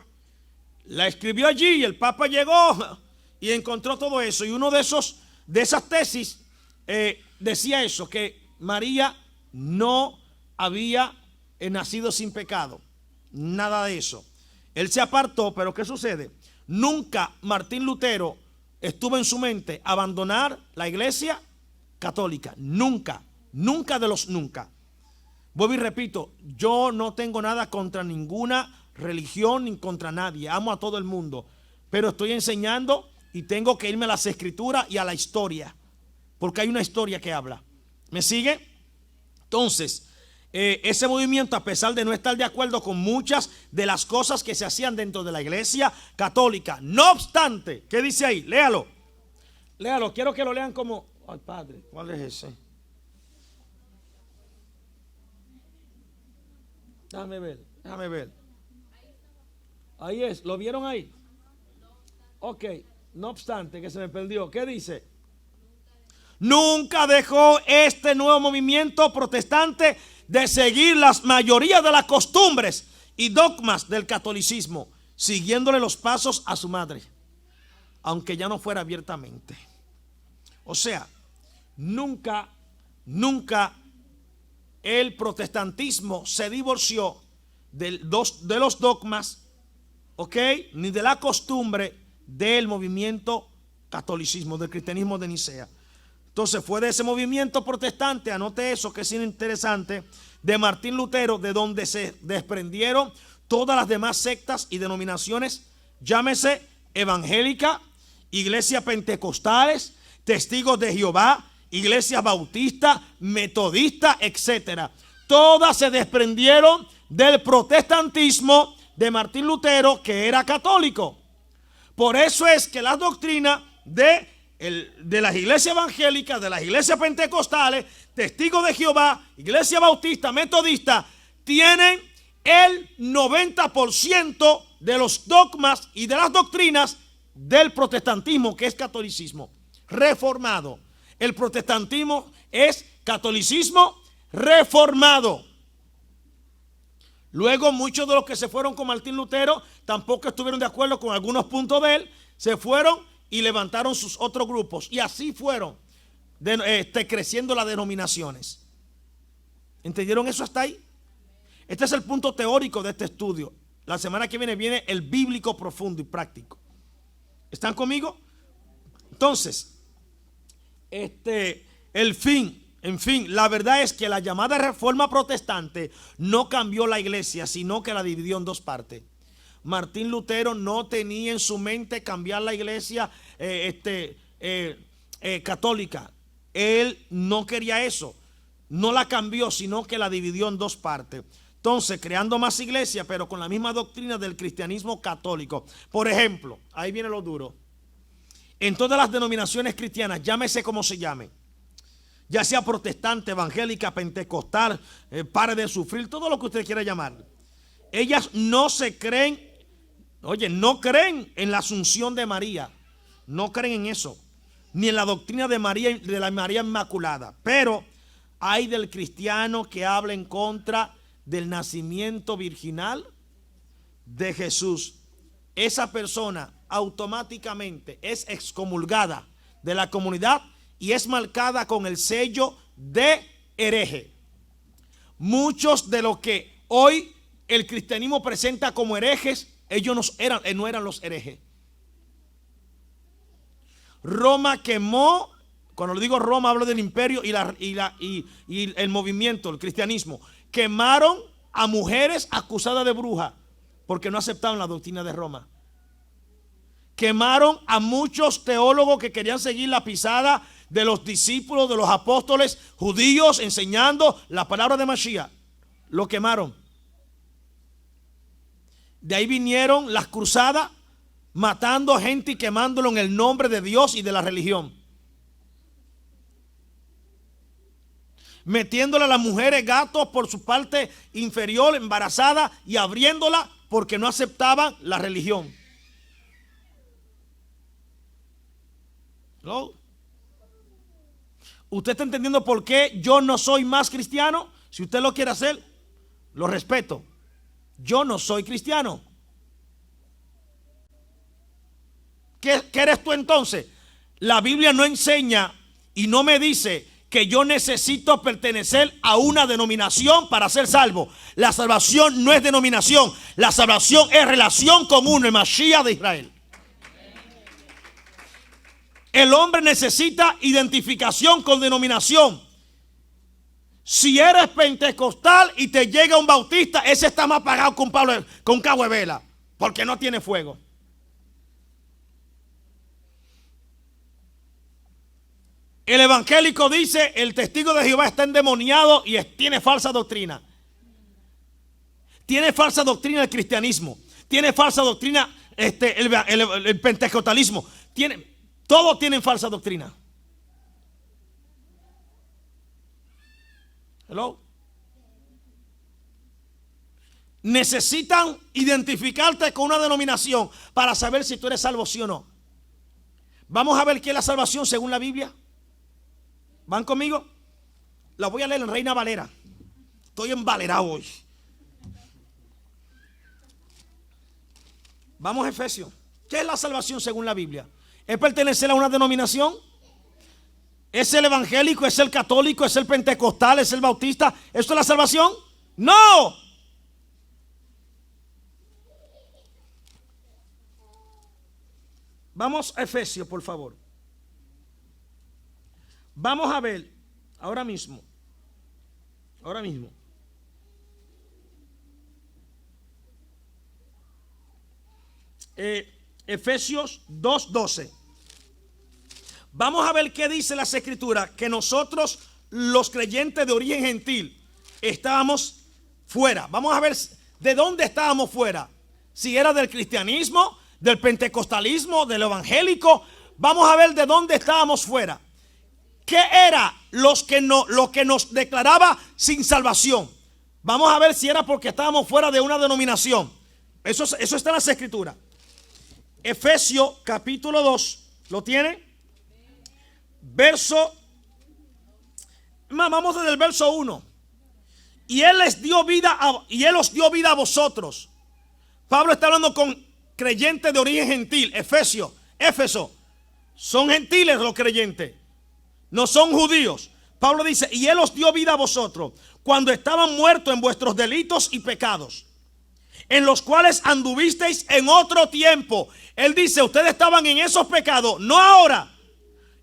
La escribió allí y el Papa llegó y encontró todo eso. Y uno de esas tesis decía eso, que María no había nacido sin pecado. Nada de eso. Él se apartó, pero ¿qué sucede? Nunca Martín Lutero estuvo en su mente abandonar la iglesia católica. Nunca, nunca de los nunca. Vuelvo y repito, yo no tengo nada contra ninguna religión ni contra nadie. Amo a todo el mundo. Pero estoy enseñando y tengo que irme a las escrituras y a la historia. Porque hay una historia que habla. ¿Me sigue? Entonces, ese movimiento, a pesar de no estar de acuerdo con muchas de las cosas que se hacían dentro de la iglesia católica, no obstante, ¿qué dice ahí? Léalo. Léalo, quiero que lo lean como... Ay, padre, ¿cuál es ese? Déjame ver. Ahí es, ¿lo vieron ahí? Ok, no obstante, que se me perdió. ¿Qué dice? Nunca dejó este nuevo movimiento protestante de seguir las mayorías de las costumbres y dogmas del catolicismo, siguiéndole los pasos a su madre, aunque ya no fuera abiertamente. O sea, nunca el protestantismo se divorció de los dogmas, ¿ok? Ni de la costumbre del movimiento catolicismo, del cristianismo de Nicea. Entonces fue de ese movimiento protestante, anote eso que es interesante, de Martín Lutero, de donde se desprendieron todas las demás sectas y denominaciones, llámese evangélica, iglesias pentecostales, testigos de Jehová, iglesias bautistas, metodistas, etcétera. Todas se desprendieron del protestantismo de Martín Lutero, que era católico. Por eso es que las doctrinas de las iglesias evangélicas, de las iglesias pentecostales, testigos de Jehová, iglesia bautista, metodista, tienen el 90% de los dogmas y de las doctrinas del protestantismo, que es catolicismo reformado. El protestantismo es catolicismo reformado. Luego muchos de los que se fueron con Martín Lutero tampoco estuvieron de acuerdo con algunos puntos de él, se fueron y levantaron sus otros grupos. Y así fueron creciendo las denominaciones. ¿Entendieron eso hasta ahí? Este es el punto teórico de este estudio. La semana que viene el bíblico profundo y práctico. ¿Están conmigo? Entonces, en fin, la verdad es que la llamada reforma protestante no cambió la iglesia, sino que la dividió en dos partes. Martín Lutero no tenía en su mente cambiar la iglesia católica. Él no quería eso. No la cambió, sino que la dividió en dos partes. Entonces, creando más iglesias, pero con la misma doctrina del cristianismo católico. Por ejemplo, ahí viene lo duro. En todas las denominaciones cristianas, llámese como se llame, ya sea protestante, evangélica, pentecostal, pare de sufrir, todo lo que usted quiera llamar, ellas no creen en la asunción de María, no creen en eso, ni en la doctrina de María, de la María Inmaculada. Pero hay del cristiano que habla en contra del nacimiento virginal de Jesús. Esa persona automáticamente es excomulgada de la comunidad y es marcada con el sello de hereje. Muchos de los que hoy el cristianismo presenta como herejes, ellos no eran los herejes. Roma quemó, cuando le digo Roma hablo del imperio y el movimiento, el cristianismo, quemaron a mujeres acusadas de brujas porque no aceptaban la doctrina de Roma. Quemaron a muchos teólogos que querían seguir la pisada de los discípulos, de los apóstoles judíos enseñando la palabra de Mashiach. Lo quemaron. De ahí vinieron las cruzadas, matando a gente y quemándolo en el nombre de Dios y de la religión. Metiéndole a las mujeres gatos por su parte inferior, embarazada, y abriéndola porque no aceptaban la religión. ¿No? ¿Usted está entendiendo por qué yo no soy más cristiano? Si usted lo quiere hacer, lo respeto. Yo no soy cristiano. ¿Qué eres tú entonces? La Biblia no enseña Y no me dice que yo necesito pertenecer a una denominación para ser salvo. La salvación no es denominación. La salvación es relación con uno, el Mashiach de Israel. El hombre necesita identificación con denominación. Si eres pentecostal y te llega un bautista, ese está más pagado con cabo de vela, porque no tiene fuego. El evangélico dice: el testigo de Jehová está endemoniado y tiene falsa doctrina. Tiene falsa doctrina el cristianismo. Tiene falsa doctrina el pentecostalismo. Todos tienen falsa doctrina. Hello. Necesitan identificarte con una denominación para saber si tú eres salvo, sí o no. Vamos a ver qué es la salvación según la Biblia. ¿Van conmigo? La voy a leer en Reina Valera. Estoy embalerado hoy. Vamos a Efesios. ¿Qué es la salvación según la Biblia? ¿Es pertenecer a una denominación? ¿Es el evangélico? ¿Es el católico? ¿Es el pentecostal? ¿Es el bautista? ¿Esto es la salvación? ¡No! Vamos a Efesios, por favor. Vamos a ver ahora mismo. Efesios 2:12. Vamos a ver qué dice las escrituras, que nosotros los creyentes de origen gentil estábamos fuera. Vamos a ver de dónde estábamos fuera. Si era del cristianismo, del pentecostalismo, del evangélico. Vamos a ver de dónde estábamos fuera. ¿Qué era lo que nos declaraba sin salvación? Vamos a ver si era porque estábamos fuera de una denominación. Eso está en las escrituras. Efesios capítulo 2, ¿lo tiene? Vamos desde el verso 1. Y Él os dio vida a vosotros. Pablo está hablando con creyentes de origen gentil. Éfeso. Son gentiles los creyentes. No son judíos. Pablo dice: y Él os dio vida a vosotros cuando estaban muertos en vuestros delitos y pecados, en los cuales anduvisteis en otro tiempo. Él dice: ustedes estaban en esos pecados, no ahora,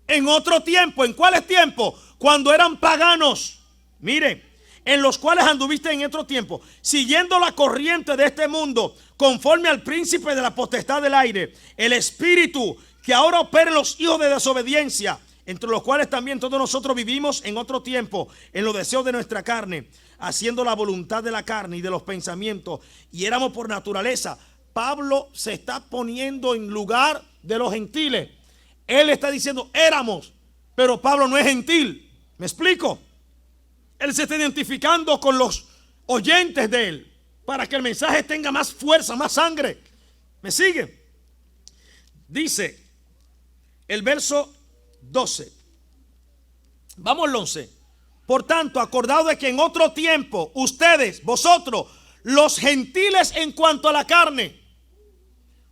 en otro tiempo. ¿En cuáles tiempos? Cuando eran paganos. Mire, en los cuales anduviste en otro tiempo, siguiendo la corriente de este mundo, conforme al príncipe de la potestad del aire, el espíritu que ahora opera en los hijos de desobediencia, entre los cuales también todos nosotros vivimos en otro tiempo, en los deseos de nuestra carne, haciendo la voluntad de la carne y de los pensamientos, y éramos por naturaleza. Pablo se está poniendo en lugar de los gentiles. Él está diciendo éramos, pero Pablo no es gentil. ¿Me explico? Él se está identificando con los oyentes de él, para que el mensaje tenga más fuerza, más sangre. ¿Me sigue? Dice el verso 12. Vamos al 11. Por tanto, acordado de que en otro tiempo vosotros, los gentiles en cuanto a la carne,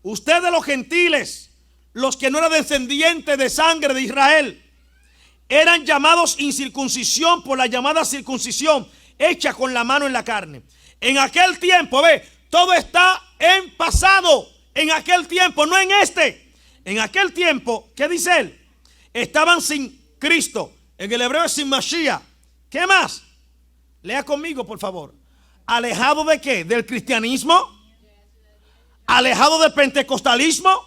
ustedes los gentiles, los que no eran descendientes de sangre de Israel, eran llamados incircuncisión por la llamada circuncisión hecha con la mano en la carne. En aquel tiempo, todo está en pasado. En aquel tiempo, no en este. En aquel tiempo, ¿qué dice él? Estaban sin Cristo. En el hebreo es sin Mashiach. ¿Qué más? Lea conmigo, por favor. ¿Alejado de qué? ¿Del cristianismo? ¿Alejado del pentecostalismo?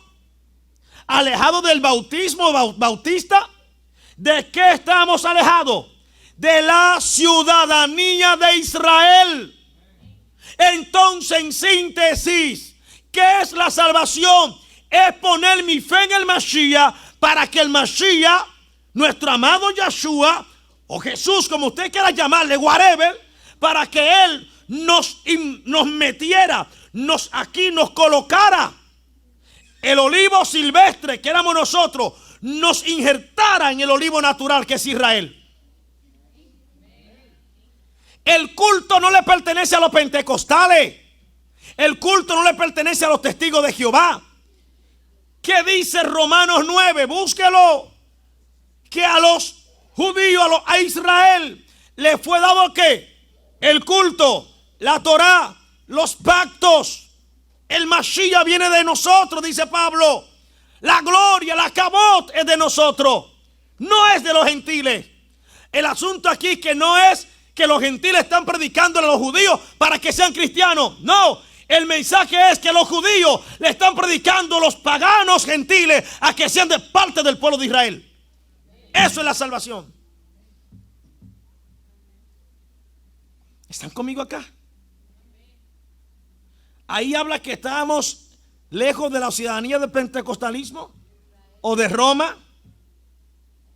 ¿Alejado del bautismo bautista? ¿De qué estamos alejados? De la ciudadanía de Israel. Entonces, en síntesis, ¿qué es la salvación? Es poner mi fe en el Mashiach, para que el Mashiach, nuestro amado Yahshua, o Jesús, como usted quiera llamarle, whatever, para que Él nos metiera, nos colocara el olivo silvestre que éramos nosotros, nos injertara en el olivo natural que es Israel. El culto no le pertenece a los pentecostales. El culto no le pertenece a los testigos de Jehová. ¿Qué dice Romanos 9? Búsquelo. Que a los judío, a Israel, le fue dado ¿qué? El culto, la Torá, los pactos. El Mashiach viene de nosotros, dice Pablo. La gloria, la cabot es de nosotros, no es de los gentiles. El asunto aquí es que no es que los gentiles están predicando a los judíos para que sean cristianos. No, el mensaje es que los judíos le están predicando a los paganos gentiles a que sean de parte del pueblo de Israel. Eso es la salvación. ¿Están conmigo acá? Ahí habla que estábamos lejos de la ciudadanía del pentecostalismo o de Roma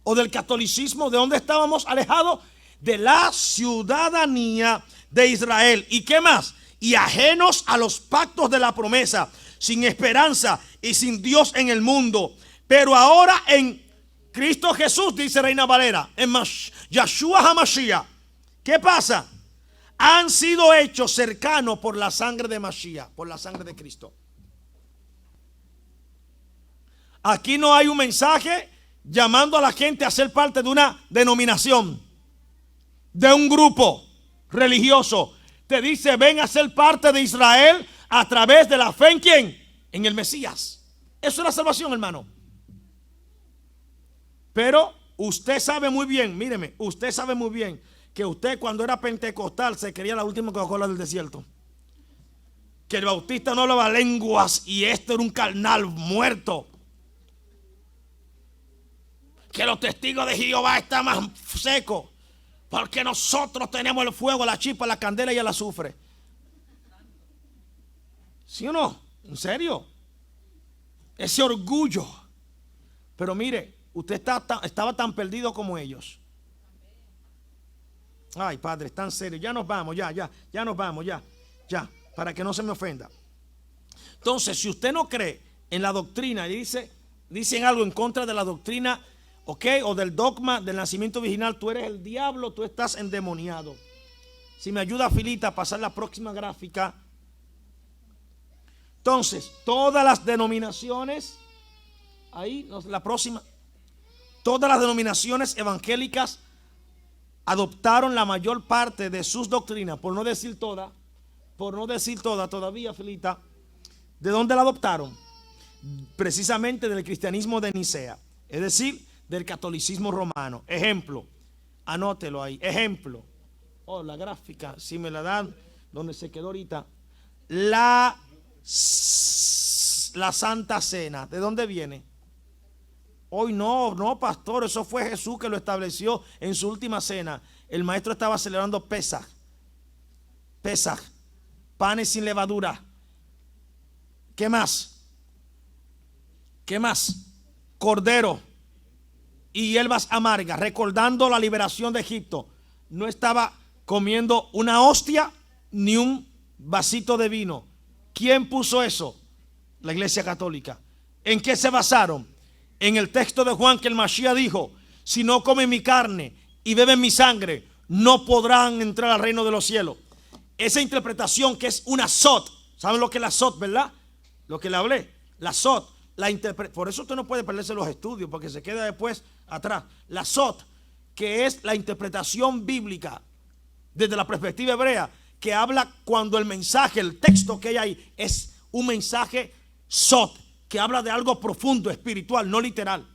o del catolicismo. ¿De dónde estábamos alejados? De la ciudadanía de Israel. ¿Y qué más? Y ajenos a los pactos de la promesa, sin esperanza y sin Dios en el mundo. Pero ahora en Cristo Jesús, dice Reina Valera, en Yahshua HaMashiach, ¿qué pasa? Han sido hechos cercanos por la sangre de Mashiach, por la sangre de Cristo. Aquí no hay un mensaje llamando a la gente a ser parte de una denominación, de un grupo religioso. Te dice, ven a ser parte de Israel a través de la fe en ¿quién? En el Mesías. Eso es la salvación, hermano. Pero usted sabe muy bien, míreme, usted sabe muy bien que usted cuando era pentecostal se creía la última Coca-Cola del desierto. Que el bautista no hablaba lenguas y esto era un carnal muerto. Que los testigos de Jehová están más secos. Porque nosotros tenemos el fuego, la chispa, la candela y el azufre. ¿Sí o no? ¿En serio? Ese orgullo. Pero mire, usted estaba tan perdido como ellos. Ay, Padre, es tan serio. Ya nos vamos, ya nos vamos, ya, para que no se me ofenda. Entonces, si usted no cree en la doctrina y dicen algo en contra de la doctrina, ¿ok? O del dogma del nacimiento virginal, tú eres el diablo, tú estás endemoniado. Si me ayuda Filita a pasar la próxima gráfica. Entonces, todas las denominaciones, ahí, la próxima, todas las denominaciones evangélicas adoptaron la mayor parte de sus doctrinas, por no decir toda todavía, Filita. ¿De dónde la adoptaron? Precisamente del cristianismo de Nicea, es decir, del catolicismo romano. Ejemplo, anótelo ahí, ejemplo. La gráfica, si me la dan, donde se quedó ahorita. La Santa Cena, ¿de dónde viene? Hoy no, pastor, eso fue Jesús que lo estableció en su última cena. El maestro estaba celebrando Pesaj, panes sin levadura. ¿Qué más? Cordero y hierbas amargas, recordando la liberación de Egipto. No estaba comiendo una hostia ni un vasito de vino. ¿Quién puso eso? La Iglesia Católica. ¿En qué se basaron? En el texto de Juan, que el Mashiach dijo: si no comen mi carne y beben mi sangre, no podrán entrar al reino de los cielos. Esa interpretación, que es una sot. ¿Saben lo que es la sot, verdad? Lo que le hablé, la sot. Por eso usted no puede perderse los estudios, porque se queda después atrás. La sot, que es la interpretación bíblica desde la perspectiva hebrea, que habla cuando el mensaje, el texto que hay ahí, es un mensaje sot, que habla de algo profundo, espiritual, no literal.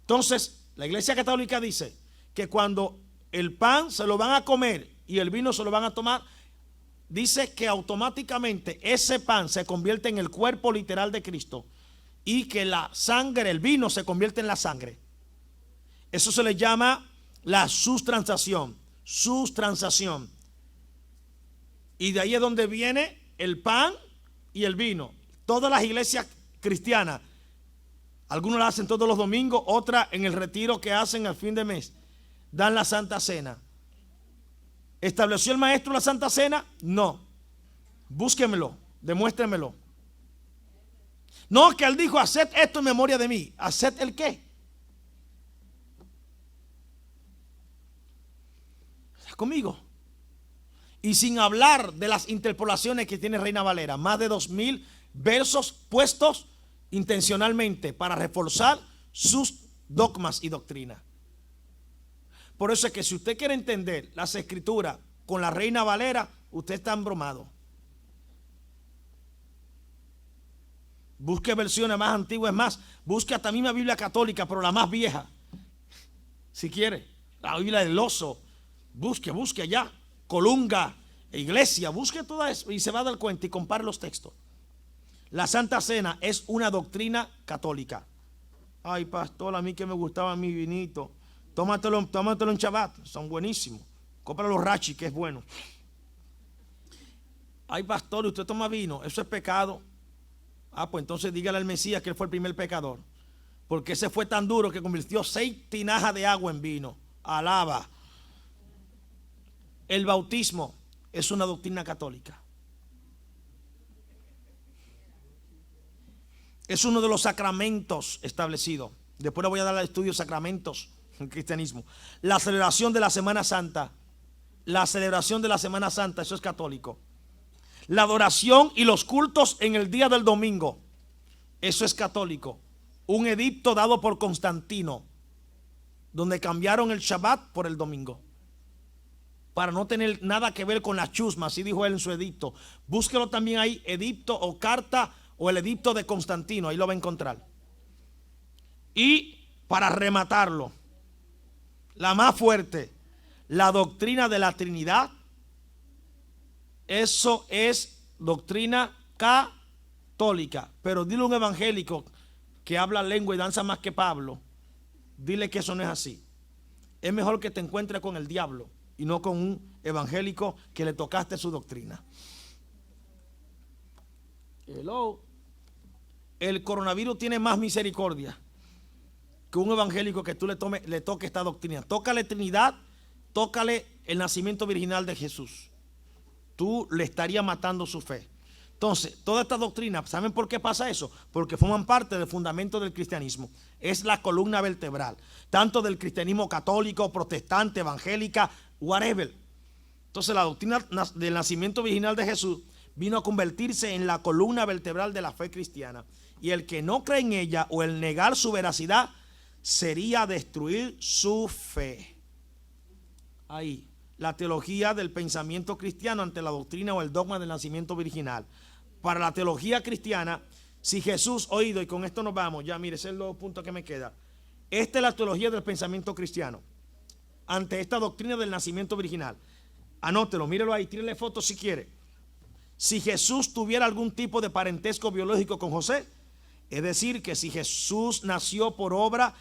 Entonces, la Iglesia Católica dice que cuando el pan se lo van a comer y el vino se lo van a tomar, dice que automáticamente ese pan se convierte en el cuerpo literal de Cristo y que la sangre, el vino, se convierte en la sangre. Eso se le llama la sustransación. Y de ahí es donde viene el pan y el vino. Todas las iglesias cristianas, algunos la hacen todos los domingos, otras en el retiro que hacen al fin de mes, dan la Santa Cena. ¿Estableció el maestro la Santa Cena? No. Búsquemelo, demuéstremelo. No, que él dijo: haced esto en memoria de mí. ¿Haced el qué? ¿Estás conmigo? Y sin hablar de las interpolaciones que tiene Reina Valera, más de 2000 versos puestos intencionalmente para reforzar sus dogmas y doctrinas. Por eso es que si usted quiere entender las escrituras con la Reina Valera, usted está embromado. Busque versiones más antiguas, más, busque hasta misma Biblia católica, pero la más vieja, si quiere, la Biblia del Oso, busque allá, Colunga, Iglesia, busque todo eso y se va a dar cuenta y compare los textos. La Santa Cena es una doctrina católica. Ay, pastor, a mí que me gustaba mi vinito, tómatelo en Shabbat, son buenísimos. Compra los Rachi, que es bueno. Ay, pastor, usted toma vino, eso es pecado. Ah, pues entonces dígale al Mesías que él fue el primer pecador. Porque ese fue tan duro que convirtió 6 tinajas de agua en vino. Alaba. El bautismo es una doctrina católica. Es uno de los sacramentos establecidos. Después le voy a dar al estudio sacramentos en el cristianismo. La celebración de la Semana Santa. La celebración de la Semana Santa, eso es católico. La adoración y los cultos en el día del domingo, eso es católico. Un edicto dado por Constantino, donde cambiaron el Shabbat por el domingo, para no tener nada que ver con la chusma, así dijo él en su edicto. Búsquelo también ahí, edicto o carta o el edicto de Constantino, ahí lo va a encontrar. Y para rematarlo, la más fuerte, la doctrina de la Trinidad. Eso es doctrina católica. Pero dile a un evangélico que habla lengua y danza más que Pablo, dile que eso no es así. Es mejor que te encuentres con el diablo y no con un evangélico que le tocaste su doctrina. Hello. El coronavirus tiene más misericordia que un evangélico que tú le toques esta doctrina. Tócale Trinidad, tócale el nacimiento virginal de Jesús. Tú le estarías matando su fe. Entonces, toda esta doctrina, ¿saben por qué pasa eso? Porque forman parte del fundamento del cristianismo. Es la columna vertebral, tanto del cristianismo católico, protestante, evangélica, whatever. Entonces, la doctrina del nacimiento virginal de Jesús vino a convertirse en la columna vertebral de la fe cristiana. Y el que no cree en ella o el negar su veracidad sería destruir su fe. Ahí. La teología del pensamiento cristiano ante la doctrina o el dogma del nacimiento virginal. Para la teología cristiana, si Jesús, oído, y con esto nos vamos, ya mire, ese es el 2 punto que me queda. Esta es la teología del pensamiento cristiano ante esta doctrina del nacimiento virginal. Anótelo, mírelo ahí, tírele fotos si quiere. Si Jesús tuviera algún tipo de parentesco biológico con José, es decir, que si Jesús nació por obra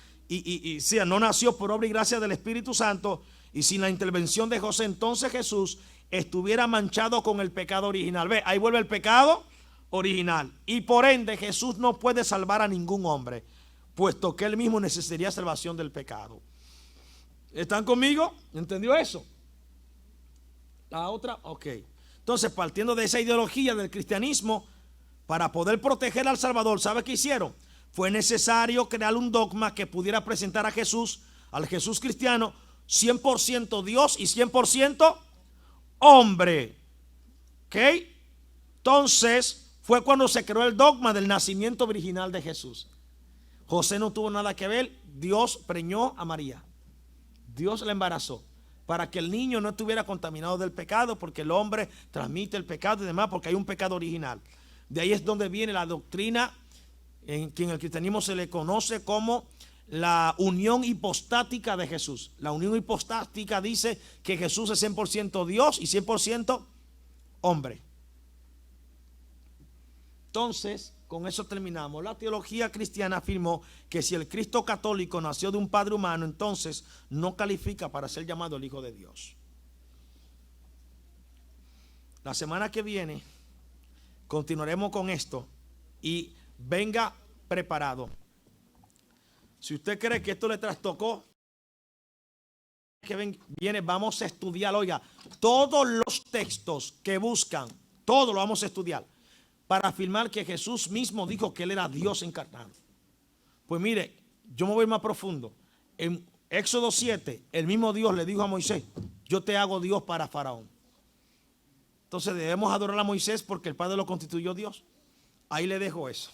no nació por obra y gracia del Espíritu Santo, y sin la intervención de José, entonces Jesús estuviera manchado con el pecado original. Ve, ahí vuelve el pecado original. Y por ende Jesús no puede salvar a ningún hombre, puesto que él mismo necesitaría salvación del pecado. ¿Están conmigo? ¿Entendió eso? La otra, ok. Entonces, partiendo de esa ideología del cristianismo, para poder proteger al Salvador, ¿sabe qué hicieron? Fue necesario crear un dogma que pudiera presentar a Jesús, al Jesús cristiano, 100% Dios y 100% hombre. ¿Ok? Entonces fue cuando se creó el dogma del nacimiento virginal de Jesús. José no tuvo nada que ver. Dios preñó a María. Dios la embarazó para que el niño no estuviera contaminado del pecado, porque el hombre transmite el pecado y demás, porque hay un pecado original. De ahí es donde viene la doctrina en que en el cristianismo se le conoce como la unión hipostática de Jesús. La unión hipostática dice que Jesús es 100% Dios y 100% hombre. Entonces, con eso terminamos. La teología cristiana afirmó que si el Cristo católico nació de un padre humano, entonces no califica para ser llamado el Hijo de Dios. La semana que viene continuaremos con esto y venga preparado. Si usted cree que esto le trastocó, que viene, vamos a estudiar, oiga, todos los textos que buscan, todos lo vamos a estudiar, para afirmar que Jesús mismo dijo que él era Dios encarnado. Pues mire, yo me voy más profundo. En Éxodo 7, el mismo Dios le dijo a Moisés, yo te hago Dios para Faraón. Entonces debemos adorar a Moisés porque el Padre lo constituyó Dios. Ahí le dejo eso.